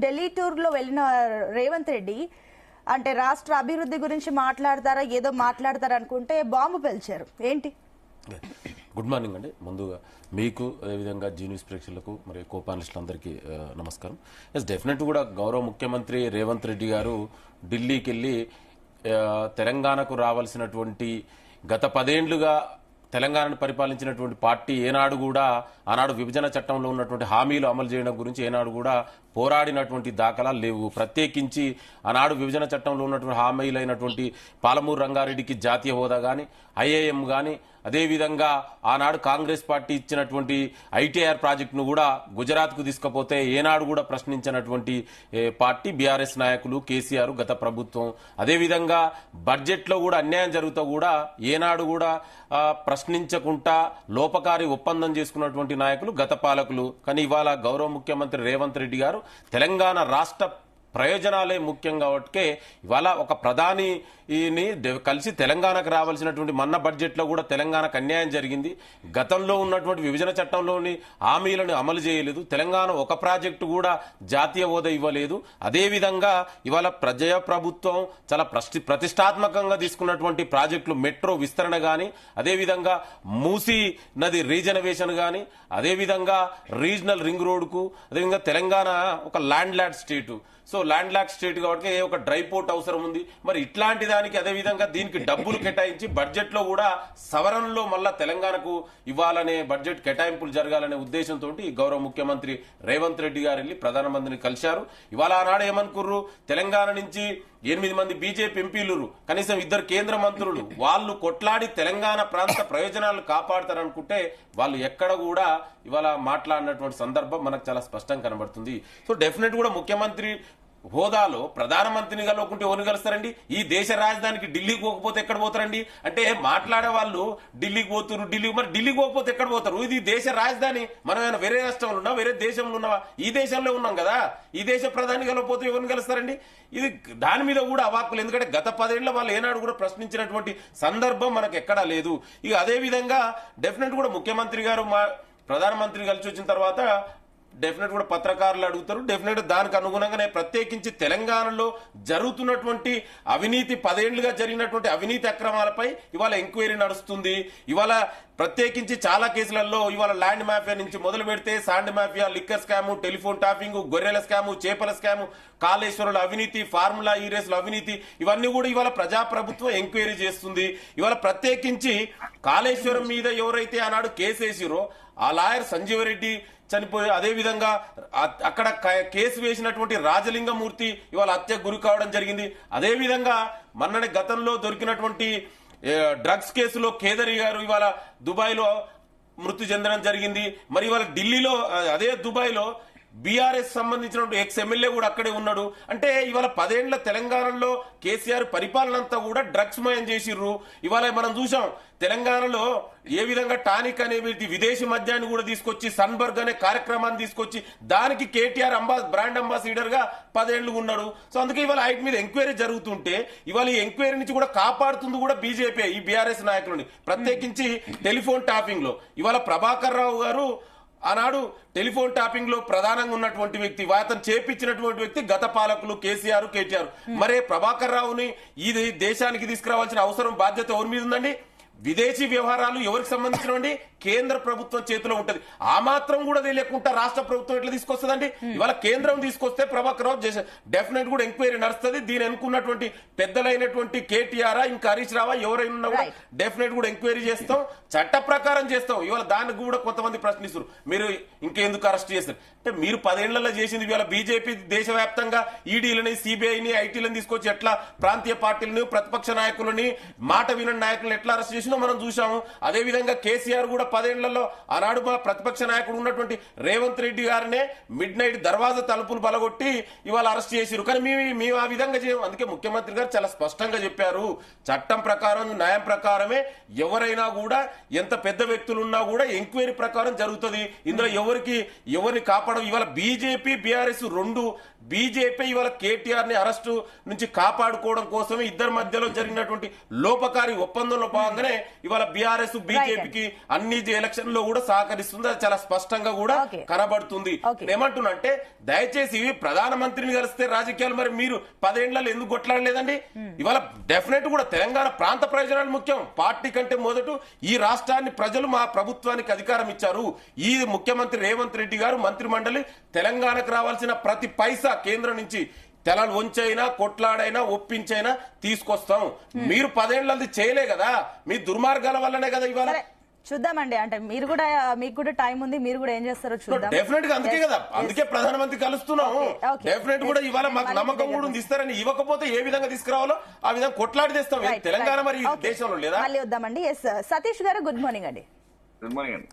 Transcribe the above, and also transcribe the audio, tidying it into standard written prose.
Delhi tour లో వెళ్ళిన రేవంత్ రెడ్డి అంటే రాష్ట్ర అభివృద్ధి గురించి మాట్లాడతారా ఏదో మాట్లాడతారా అనుకుంటే బాంబు పేల్చారు. ఏంటి? గుడ్ మార్నింగ్ అండి. ముందుగా మీకు అదేవిధంగా జీ న్యూస్ ప్రేక్షకులకు మరి కోపానలిస్టులందరికీ నమస్కారం. ఎస్ డెఫినెట్ కూడా గౌరవ ముఖ్యమంత్రి రేవంత్ రెడ్డి గారు ఢిల్లీకి వెళ్ళి తెలంగాణకు రావాల్సినటువంటి గత 10 ఏళ్లుగా తెలంగాణను పరిపాలించినటువంటి పార్టీ ఏనాడు కూడా ఆనాడు విభజన చట్టంలో ఉన్నటువంటి హామీలు అమలు చేయడం గురించి ఏనాడు కూడా పోరాడినటువంటి దాఖలాలు లేవు. ప్రత్యేకించి ఆనాడు విభజన చట్టంలో ఉన్నటువంటి హామీలైనటువంటి పాలమూరు రంగారెడ్డికి జాతీయ హోదా కానీ ఐఏఎం కానీ అదేవిధంగా ఆనాడు కాంగ్రెస్ పార్టీ ఇచ్చినటువంటి ఐటీఆర్ ప్రాజెక్టును కూడా గుజరాత్కు తీసుకుపోతే ఏనాడు కూడా ప్రశ్నించినటువంటి పార్టీ బీఆర్ఎస్ నాయకులు కేసీఆర్ గత ప్రభుత్వం. అదేవిధంగా బడ్జెట్లో కూడా అన్యాయం జరుగుతూ కూడా ఏనాడు కూడా ప్రశ్నించకుండా లోపకారి ఒప్పందం చేసుకున్నటువంటి నాయకులు గత పాలకులు. కానీ ఇవాళ గౌరవ ముఖ్యమంత్రి రేవంత్ రెడ్డి గారు తెలంగాణ రాష్ట్ర ప్రయోజనాలే ముఖ్యం కాబట్టి ఇవాళ ఒక ప్రధానిని కలిసి తెలంగాణకు రావాల్సినటువంటి మొన్న బడ్జెట్లో కూడా తెలంగాణకు అన్యాయం జరిగింది. గతంలో ఉన్నటువంటి విభజన చట్టంలోని హామీలను అమలు చేయలేదు. తెలంగాణ ఒక ప్రాజెక్టు కూడా జాతీయ హోదా ఇవ్వలేదు. అదేవిధంగా ఇవాళ ప్రభుత్వం చాలా ప్రతిష్టాత్మకంగా తీసుకున్నటువంటి ప్రాజెక్టులు మెట్రో విస్తరణ కానీ అదేవిధంగా మూసీ నది రీజనవేషన్ కానీ అదేవిధంగా రీజనల్ రింగ్ రోడ్కు అదేవిధంగా తెలంగాణ ఒక ల్యాండ్ లార్డ్ స్టేటు. సో ల్యాండ్ లాక్ స్టేట్ కాబట్టి ఒక డ్రై పోర్ట్ అవసరం ఉంది. మరి ఇట్లాంటి దానికి అదేవిధంగా దీనికి డబ్బులు కేటాయించి బడ్జెట్ లో కూడా సవరణలో మళ్ళా తెలంగాణకు ఇవ్వాలనే బడ్జెట్ కేటాయింపులు జరగాలనే ఉద్దేశంతో గౌరవ ముఖ్యమంత్రి రేవంత్ రెడ్డి గారు వెళ్లి ప్రధానమంత్రిని కలిశారు. ఇవాళ ఆనాడు ఏమనుకుర్రు, తెలంగాణ నుంచి 8 మంది బీజేపీ ఎంపీలు కనీసం 2 కేంద్ర మంత్రులు వాళ్ళు కొట్లాడి తెలంగాణ ప్రాంత ప్రయోజనాలు కాపాడతారనుకుంటే వాళ్ళు ఎక్కడ కూడా ఇవాళ మాట్లాడినటువంటి సందర్భం మనకు చాలా స్పష్టంగా కనబడుతుంది. సో డెఫినెట్ కూడా ముఖ్యమంత్రి హోదాలో ప్రధానమంత్రిని కలవకుంటే ఎవరిని కలుస్తారండి? ఈ దేశ రాజధానికి ఢిల్లీకి పోకపోతే ఎక్కడ పోతారండి? అంటే మాట్లాడే వాళ్ళు ఢిల్లీకి పోతున్నారు, ఢిల్లీకి పోకపోతే ఎక్కడ పోతారు? ఇది దేశ రాజధాని. మనం ఏమైనా వేరే రాష్ట్రంలో ఉన్నా వేరే దేశంలో ఉన్నావా? ఈ దేశంలో ఉన్నాం కదా. ఈ దేశ ప్రధాని కలవకపోతే ఎవరిని కలుస్తారండి? ఇది దాని మీద కూడా అవాక్కులు. ఎందుకంటే గత 10 ఏళ్ల వాళ్ళు ఏనాడు కూడా ప్రశ్నించినటువంటి సందర్భం మనకు ఎక్కడా లేదు. ఇక అదే విధంగా డెఫినెట్ కూడా ముఖ్యమంత్రి గారు ప్రధానమంత్రి కలిసి వచ్చిన తర్వాత డెఫినెట్ కూడా పత్రకారులు అడుగుతారు. డెఫినెట్ దానికి అనుగుణంగానే ప్రత్యేకించి తెలంగాణలో జరుగుతున్నటువంటి అవినీతి 10 ఏళ్లుగా జరిగినటువంటి అవినీతి అక్రమాలపై ఇవాళ ఎంక్వైరీ నడుస్తుంది. ఇవాళ ప్రత్యేకించి చాలా కేసులలో ఇవాళ ల్యాండ్ మాఫియా నుంచి మొదలు పెడితే sand mafia, liquor scam, telephone topping, గొర్రెల స్కాము, చేపల స్కాము, కాళేశ్వరుల అవినీతి, ఫార్ములా ఈ రేసుల అవినీతి ఇవన్నీ కూడా ఇవాళ ప్రజాప్రభుత్వం ఎంక్వైరీ చేస్తుంది. ఇవాళ ప్రత్యేకించి కాళేశ్వరం మీద ఎవరైతే ఆనాడు కేసేసిరో ఆ లాయర్ సంజీవరెడ్డి చనిపోయి అదేవిధంగా అక్కడ కేసు వేసినటువంటి రాజలింగమూర్తి ఇవాళ హత్యకు గురి కావడం జరిగింది. అదేవిధంగా మొన్ననే గతంలో దొరికినటువంటి డ్రగ్స్ కేసులో కేదరి గారు ఇవాళ దుబాయ్ లో మృతి చెందడం జరిగింది. మరి ఇవాళ ఢిల్లీలో అదే దుబాయ్ లో బీఆర్ఎస్ సంబంధించిన ఎక్స్ ఎమ్మెల్యే కూడా అక్కడే ఉన్నాడు. అంటే ఇవాళ 10 ఏళ్ల తెలంగాణలో కేసీఆర్ పరిపాలన అంతా కూడా డ్రగ్స్ మయం చేసిర్రు. ఇవాళ మనం చూసాం తెలంగాణలో ఏ విధంగా టానిక్ అనే విదేశీ మద్యాన్ని కూడా తీసుకొచ్చి సన్బర్గ్ అనే కార్యక్రమాన్ని తీసుకొచ్చి దానికి కేటీఆర్ బ్రాండ్ అంబాసిడర్ గా 10 ఏళ్లు ఉన్నాడు. సో అందుకే ఇవాళ ఆయన మీద ఎంక్వైరీ జరుగుతుంటే ఇవాళ ఈ ఎంక్వైరీ నుంచి కూడా కాపాడుతుంది కూడా బీజేపీ, ఈ బీఆర్ఎస్ నాయకులని. ప్రత్యేకించి టెలిఫోన్ టాపింగ్ లో ఇవాళ ప్రభాకర్ రావు గారు ఆనాడు టెలిఫోన్ టాపింగ్ లో ప్రధానంగా ఉన్నటువంటి వ్యక్తి, అతను చేపించినటువంటి వ్యక్తి గత పాలకులు కేసీఆర్, కేటీఆర్. మరే ప్రభాకర్ రావుని ఈ దేశానికి తీసుకురావాల్సిన అవసరం బాధ్యత ఎవరి మీద ఉందండి? విదేశీ వ్యవహారాలు ఎవరికి సంబంధించినవండి? కేంద్ర ప్రభుత్వం చేతిలో ఉంటది. ఆ మాత్రం కూడా తెలియకుండా రాష్ట్ర ప్రభుత్వం ఎట్లా తీసుకొస్తుందండి? ఇవాళ కేంద్రం తీసుకొస్తే ప్రభాకర్ రావు డెఫినెట్ కూడా ఎంక్వైరీ నడుస్తుంది. దీని అనుకున్నటువంటి పెద్దలైనటువంటి కేటీఆర్ ఇంకా హరీష్ రావా ఎవరైనా ఉన్నా కూడా డెఫినెట్ కూడా ఎంక్వైరీ చేస్తాం, చట్ట ప్రకారం చేస్తాం. ఇవాళ దానికి కూడా కొంతమంది ప్రశ్నిస్తారు, మీరు ఇంకెందుకు అరెస్ట్ చేస్తారు అంటే మీరు 10 ఏళ్లలో చేసింది ఇవాళ బీజేపీ దేశవ్యాప్తంగా ఈడీలని, సిబిఐని, ఐటీలను తీసుకొచ్చి ఎట్లా ప్రాంతీయ పార్టీలను, ప్రతిపక్ష నాయకులని, మాట వినని నాయకులను ఎట్లా అరెస్ట్ చేసినా మనం చూసాము. అదే విధంగా కేసీఆర్ కూడా 10 ఏళ్లలో ఆనాడు మా ప్రతిపక్ష నాయకుడు ఉన్నటువంటి రేవంత్ రెడ్డి గారినే మిడ్ నైట్ దర్వాజా తలుపులు బలగొట్టి ఇవాళ అరెస్ట్ చేసిరు. కానీ మేము ఆ విధంగా చేయం. అందుకే ముఖ్యమంత్రి గారు చాలా స్పష్టంగా చెప్పారు, చట్టం ప్రకారం న్యాయం ప్రకారమే ఎవరైనా కూడా ఎంత పెద్ద వ్యక్తులున్నా కూడా ఎంక్వైరీ ప్రకారం జరుగుతుంది. ఇందులో ఎవరిని కాపాడ ఇవాళ బీజేపీ, బీఆర్ఎస్ రెండు బీజేపీ ఇవాళ కేటీఆర్ ని అరెస్టు నుంచి కాపాడుకోవడం కోసమే ఇద్దరి మధ్యలో జరిగినటువంటి లోపకారి ఒప్పందంలో భాగంగానే ఇవాళ బీఆర్ఎస్ బీజేపీకి అన్ని ఎలక్షన్ లో కూడా సహకరిస్తుంది. అది చాలా స్పష్టంగా కూడా కనబడుతుంది. ఏమంటున్నంటే దయచేసి ప్రధానమంత్రిని కలిస్తే రాజకీయాలు మరి మీరు 10 ఏళ్లలో ఎందుకు కొట్లాడలేదండి? ఇవాళ డెఫినెట్ కూడా తెలంగాణ ప్రాంత ప్రయోజనాలు ముఖ్యం. పార్టీ కంటే మొదట ఈ రాష్ట్రాన్ని ప్రజలు మా ప్రభుత్వానికి అధికారం ఇచ్చారు. ఈ ముఖ్యమంత్రి రేవంత్ రెడ్డి గారు మంత్రిమండలి తెలంగాణకు రావాల్సిన ప్రతి పైసా కేంద్రం నుంచి తెలంగాణ వంచైనా కొట్లాడైనా ఒప్పించైనా తీసుకొస్తాం. మీరు 10 ఏళ్ళది చేయలే కదా, మీ దుర్మార్గాల వల్లనే కదా ఇవాళ. చూద్దామండి, అంటే మీరు కూడా మీకు కూడా టైం ఉంది, మీరు కూడా ఏం చేస్తారో చూద్దాం. డెఫినెట్ గా అందుకే కదా, అందుకే ప్రధానమంత్రి కలుస్తున్నాం. డెఫినెట్ కూడా ఇవాళ మాకు నమ్మకం కూడా ఉంది, ఇస్తారని. ఇవ్వకపోతే ఏ విధంగా తీసుకురావాలో ఆ విధంగా కొట్లాడి తెస్తాం. తెలంగాణ మరి దేశంలో లేదా? మళ్ళీ వద్దామండి. సతీష్ గారు గుడ్ మార్నింగ్ అండి. గుడ్ మార్నింగ్ అండి.